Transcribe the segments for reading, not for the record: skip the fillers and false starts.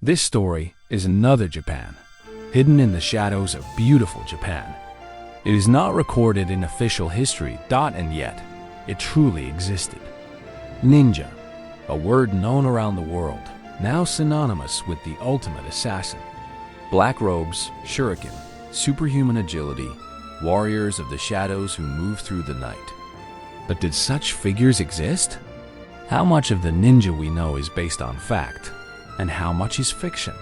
This story is another Japan, hidden in the shadows of beautiful Japan. It is not recorded in official history, and yet it truly existed. Ninja, a word known around the world, now synonymous with the ultimate assassin. Black robes, shuriken, superhuman agility, warriors of the shadows who move through the night. But did such figures exist? How much of the ninja we know is based on fact, and how much is fiction?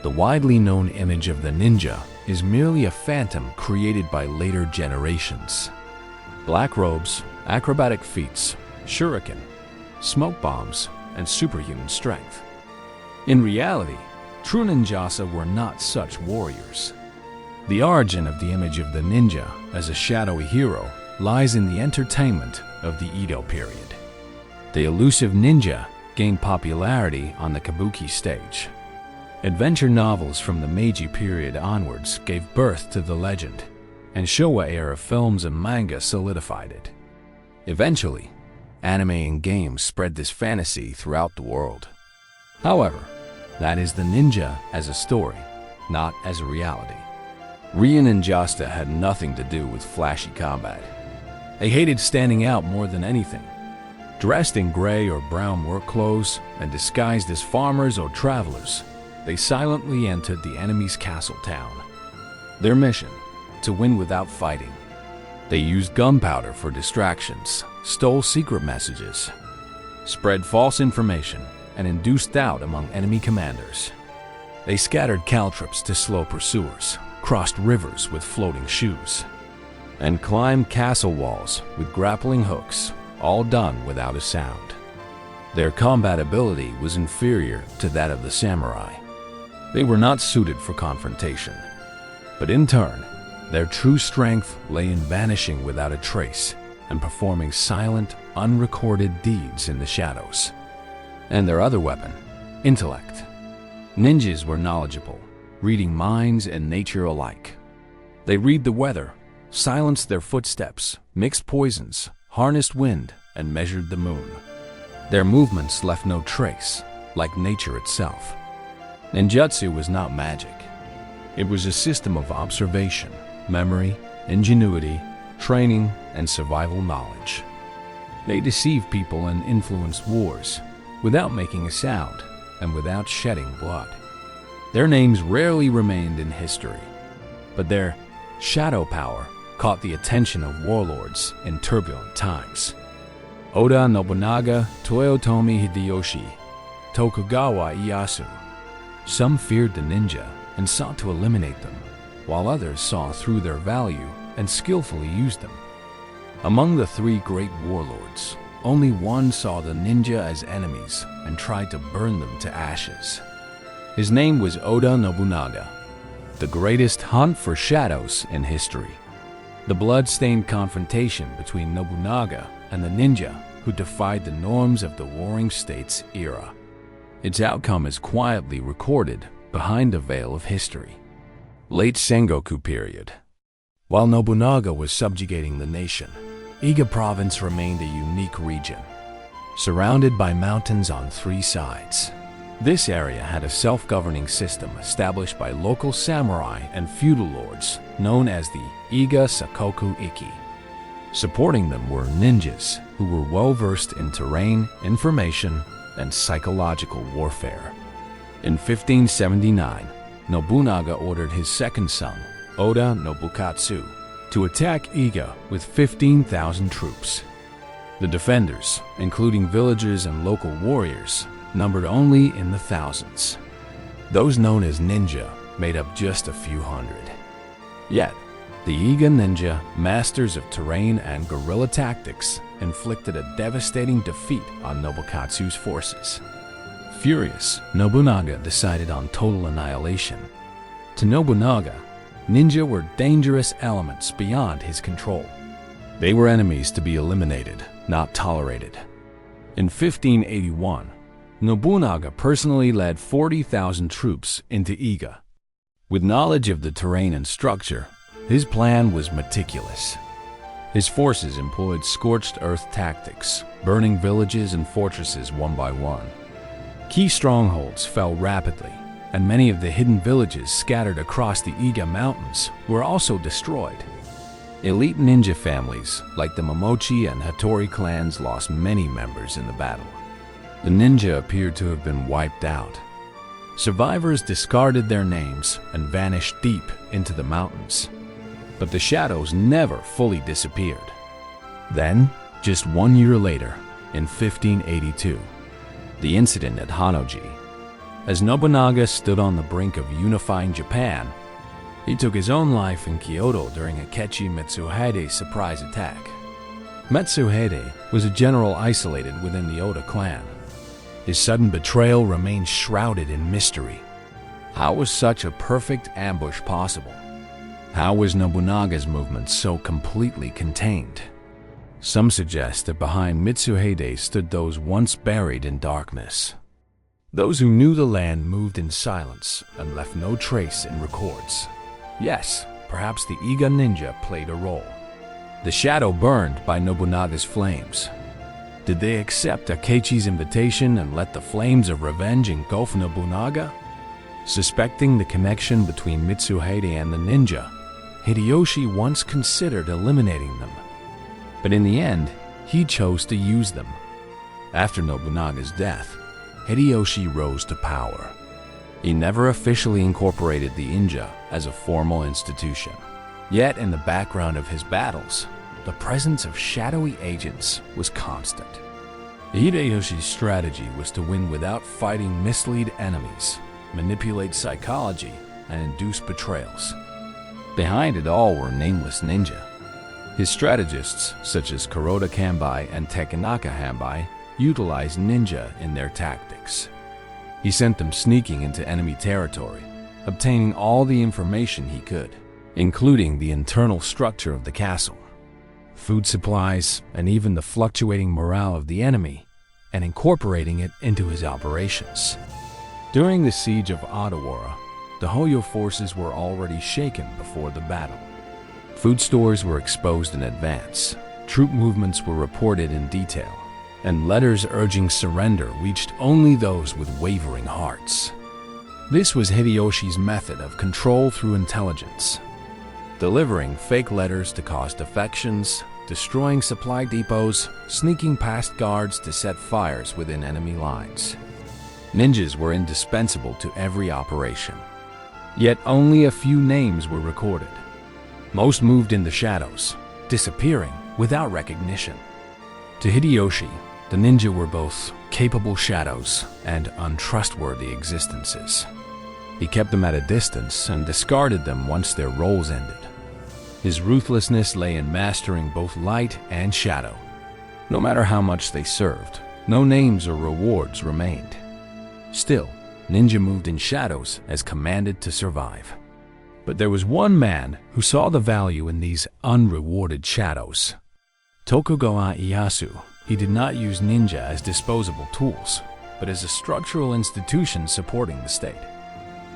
The widely known image of the ninja is merely a phantom created by later generations. Black robes, acrobatic feats, shuriken, smoke bombs, and superhuman strength. In reality, true ninjasa were not such warriors. The origin of the image of the ninja as a shadowy hero lies in the entertainment of the Edo period. The elusive ninja gained popularity on the kabuki stage. Adventure novels from the Meiji period onwards gave birth to the legend, and Showa-era films and manga solidified it. Eventually, anime and games spread this fantasy throughout the world. However, that is the ninja as a story, not as a reality. Real ninjasta had nothing to do with flashy combat. They hated standing out more than anything. Dressed in gray or brown work clothes and disguised as farmers or travelers, they silently entered the enemy's castle town. Their mission: to win without fighting. They used gunpowder for distractions, stole secret messages, spread false information, and induced doubt among enemy commanders. They scattered caltrops to slow pursuers, crossed rivers with floating shoes, and climbed castle walls with grappling hooks, all done without a sound. Their combat ability was inferior to that of the samurai. They were not suited for confrontation, but in turn, their true strength lay in vanishing without a trace and performing silent, unrecorded deeds in the shadows. And their other weapon, intellect. Ninjas were knowledgeable, reading minds and nature alike. They read the weather, silenced their footsteps, mixed poisons, harnessed wind, and measured the moon. Their movements left no trace, like nature itself. Ninjutsu was not magic. It was a system of observation, memory, ingenuity, training, and survival knowledge. They deceived people and influenced wars without making a sound and without shedding blood. Their names rarely remained in history, but their shadow power caught the attention of warlords in turbulent times. Oda Nobunaga, Toyotomi Hideyoshi, Tokugawa Ieyasu. Some feared the ninja and sought to eliminate them, while others saw through their value and skillfully used them. Among the three great warlords, only one saw the ninja as enemies and tried to burn them to ashes. His name was Oda Nobunaga, the greatest hunt for shadows in history. The blood-stained confrontation between Nobunaga and the ninja who defied the norms of the Warring States era. Its outcome is quietly recorded behind a veil of history. Late Sengoku period. While Nobunaga was subjugating the nation, Iga province remained a unique region, surrounded by mountains on three sides. This area had a self-governing system established by local samurai and feudal lords known as the Iga Sakoku Ikki. Supporting them were ninjas who were well-versed in terrain, information, and psychological warfare. In 1579, Nobunaga ordered his second son, Oda Nobukatsu, to attack Iga with 15,000 troops. The defenders, including villagers and local warriors, numbered only in the thousands. Those known as ninja made up just a few hundred. Yet, the Iga ninja, masters of terrain and guerrilla tactics, inflicted a devastating defeat on Nobukatsu's forces. Furious, Nobunaga decided on total annihilation. To Nobunaga, ninja were dangerous elements beyond his control. They were enemies to be eliminated, not tolerated. In 1581, Nobunaga personally led 40,000 troops into Iga. With knowledge of the terrain and structure, his plan was meticulous. His forces employed scorched earth tactics, burning villages and fortresses one by one. Key strongholds fell rapidly, and many of the hidden villages scattered across the Iga Mountains were also destroyed. Elite ninja families like the Momochi and Hattori clans lost many members in the battle. The ninja appeared to have been wiped out. Survivors discarded their names and vanished deep into the mountains. But the shadows never fully disappeared. Then, just 1 year later, in 1582, the incident at Hanoji. As Nobunaga stood on the brink of unifying Japan, he took his own life in Kyoto during Akechi Mitsuhide's surprise attack. Mitsuhide was a general isolated within the Oda clan. His sudden betrayal remains shrouded in mystery. How was such a perfect ambush possible? How was Nobunaga's movement so completely contained? Some suggest that behind Mitsuhide stood those once buried in darkness. Those who knew the land moved in silence and left no trace in records. Yes, perhaps the Iga ninja played a role. The shadow burned by Nobunaga's flames. Did they accept Akechi's invitation and let the flames of revenge engulf Nobunaga? Suspecting the connection between Mitsuhide and the ninja, Hideyoshi once considered eliminating them. But in the end, he chose to use them. After Nobunaga's death, Hideyoshi rose to power. He never officially incorporated the ninja as a formal institution. Yet in the background of his battles, the presence of shadowy agents was constant. Hideyoshi's strategy was to win without fighting, mislead enemies, manipulate psychology, and induce betrayals. Behind it all were nameless ninja. His strategists, such as Kuroda Kanbai and Tekinaka Hanbai, utilized ninja in their tactics. He sent them sneaking into enemy territory, obtaining all the information he could, including the internal structure of the castle, food supplies, and even the fluctuating morale of the enemy, and incorporating it into his operations. During the siege of Odawara, the Hoyo forces were already shaken before the battle. Food stores were exposed in advance, troop movements were reported in detail, and letters urging surrender reached only those with wavering hearts. This was Hideyoshi's method of control through intelligence, delivering fake letters to cause defections, destroying supply depots, sneaking past guards to set fires within enemy lines. Ninjas were indispensable to every operation, yet only a few names were recorded. Most moved in the shadows, disappearing without recognition. To Hideyoshi, the ninja were both capable shadows and untrustworthy existences. He kept them at a distance and discarded them once their roles ended. His ruthlessness lay in mastering both light and shadow. No matter how much they served, no names or rewards remained. Still, ninja moved in shadows as commanded to survive. But there was one man who saw the value in these unrewarded shadows. Tokugawa Ieyasu. He did not use ninja as disposable tools, but as a structural institution supporting the state.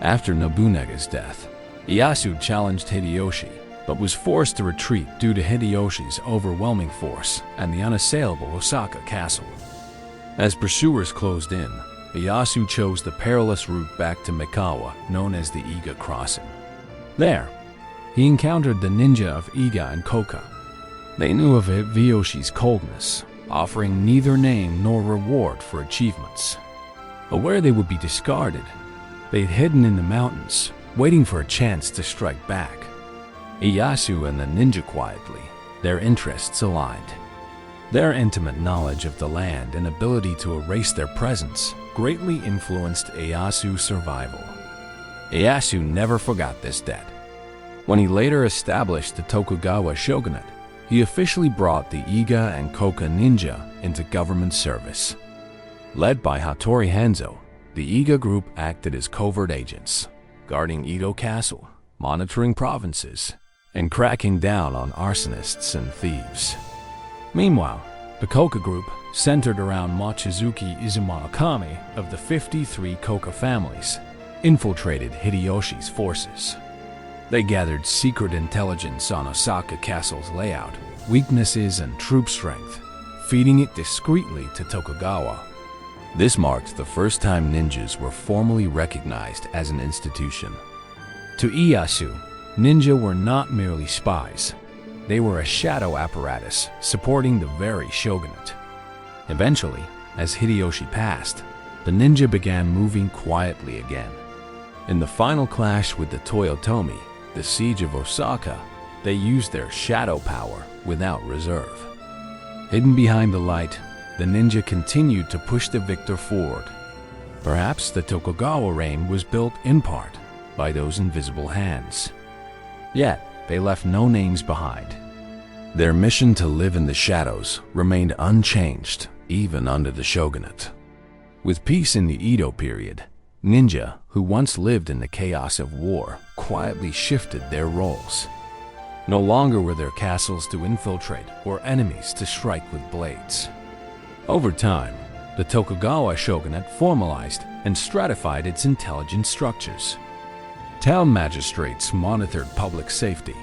After Nobunaga's death, Ieyasu challenged Hideyoshi, but was forced to retreat due to Hideyoshi's overwhelming force and the unassailable Osaka castle. As pursuers closed in, Ieyasu chose the perilous route back to Mikawa, known as the Iga Crossing. There, he encountered the ninja of Iga and Koka. They knew of Hideyoshi's coldness, offering neither name nor reward for achievements. Aware they would be discarded, they'd hidden in the mountains, waiting for a chance to strike back. Ieyasu and the ninja quietly, their interests aligned. Their intimate knowledge of the land and ability to erase their presence greatly influenced Ieyasu's survival. Ieyasu never forgot this debt. When he later established the Tokugawa shogunate, he officially brought the Iga and Koka ninja into government service. Led by Hattori Hanzo, the Iga group acted as covert agents, guarding Edo Castle, monitoring provinces, and cracking down on arsonists and thieves. Meanwhile, the Koka group, centered around Mochizuki Izumanokami of the 53 Koka families, infiltrated Hideyoshi's forces. They gathered secret intelligence on Osaka Castle's layout, weaknesses, and troop strength, feeding it discreetly to Tokugawa. This marked the first time ninjas were formally recognized as an institution. To Ieyasu, ninja were not merely spies. They were a shadow apparatus supporting the very shogunate. Eventually, as Hideyoshi passed, the ninja began moving quietly again. In the final clash with the Toyotomi, the siege of Osaka, they used their shadow power without reserve. Hidden behind the light, the ninja continued to push the victor forward. Perhaps the Tokugawa reign was built in part by those invisible hands. Yet, they left no names behind. Their mission to live in the shadows remained unchanged even under the shogunate. With peace in the Edo period, ninja, who once lived in the chaos of war, quietly shifted their roles. No longer were there castles to infiltrate or enemies to strike with blades. Over time, the Tokugawa shogunate formalized and stratified its intelligence structures. Town magistrates monitored public safety.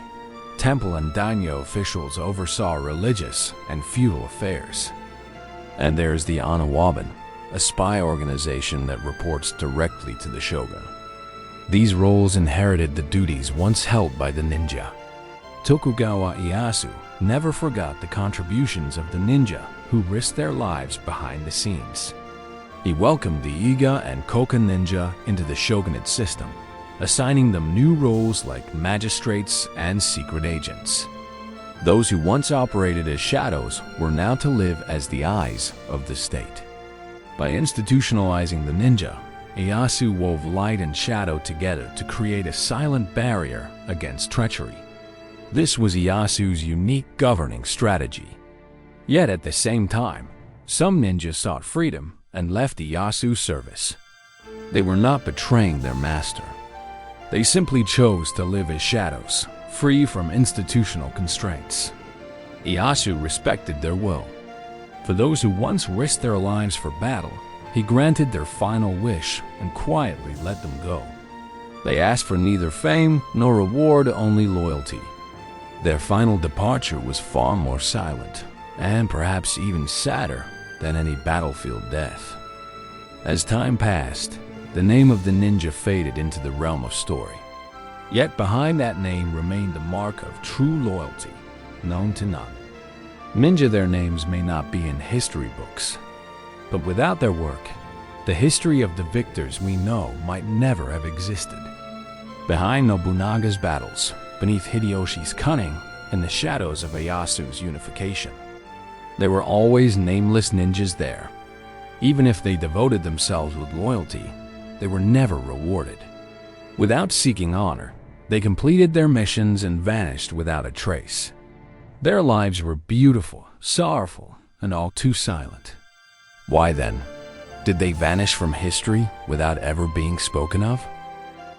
Temple and daimyo officials oversaw religious and feudal affairs. And there's the Anawaban, a spy organization that reports directly to the shogun. These roles inherited the duties once held by the ninja. Tokugawa Ieyasu never forgot the contributions of the ninja who risked their lives behind the scenes. He welcomed the Iga and Koka ninja into the shogunate system, assigning them new roles like magistrates and secret agents. Those who once operated as shadows were now to live as the eyes of the state. By institutionalizing the ninja, Ieyasu wove light and shadow together to create a silent barrier against treachery. This was Ieyasu's unique governing strategy. Yet at the same time, some ninjas sought freedom and left Ieyasu's service. They were not betraying their master. They simply chose to live as shadows, free from institutional constraints. Ieyasu respected their will. For those who once risked their lives for battle, he granted their final wish and quietly let them go. They asked for neither fame nor reward, only loyalty. Their final departure was far more silent, and perhaps even sadder than any battlefield death. As time passed, the name of the ninja faded into the realm of story. Yet behind that name remained the mark of true loyalty, known to none. Ninja, their names may not be in history books, but without their work, the history of the victors we know might never have existed. Behind Nobunaga's battles, beneath Hideyoshi's cunning, in the shadows of Ieyasu's unification, there were always nameless ninjas there. Even if they devoted themselves with loyalty, they were never rewarded. Without seeking honor, they completed their missions and vanished without a trace. Their lives were beautiful, sorrowful, and all too silent. Why then, did they vanish from history without ever being spoken of?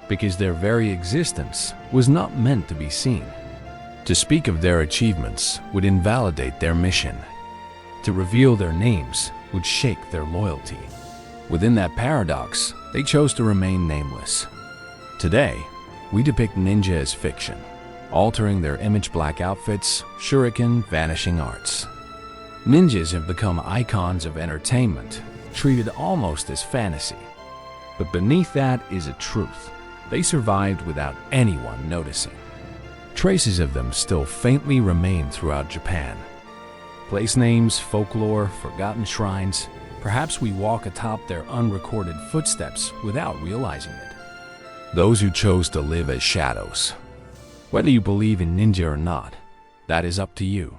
Because their very existence was not meant to be seen. To speak of their achievements would invalidate their mission. To reveal their names would shake their loyalty. Within that paradox, they chose to remain nameless. Today, we depict ninja as fiction, altering their image black outfits, shuriken, vanishing arts. Ninjas have become icons of entertainment, treated almost as fantasy. But beneath that is a truth. They survived without anyone noticing. Traces of them still faintly remain throughout Japan. Place names, folklore, forgotten shrines, perhaps we walk atop their unrecorded footsteps without realizing it. Those who chose to live as shadows. Whether you believe in ninja or not, that is up to you.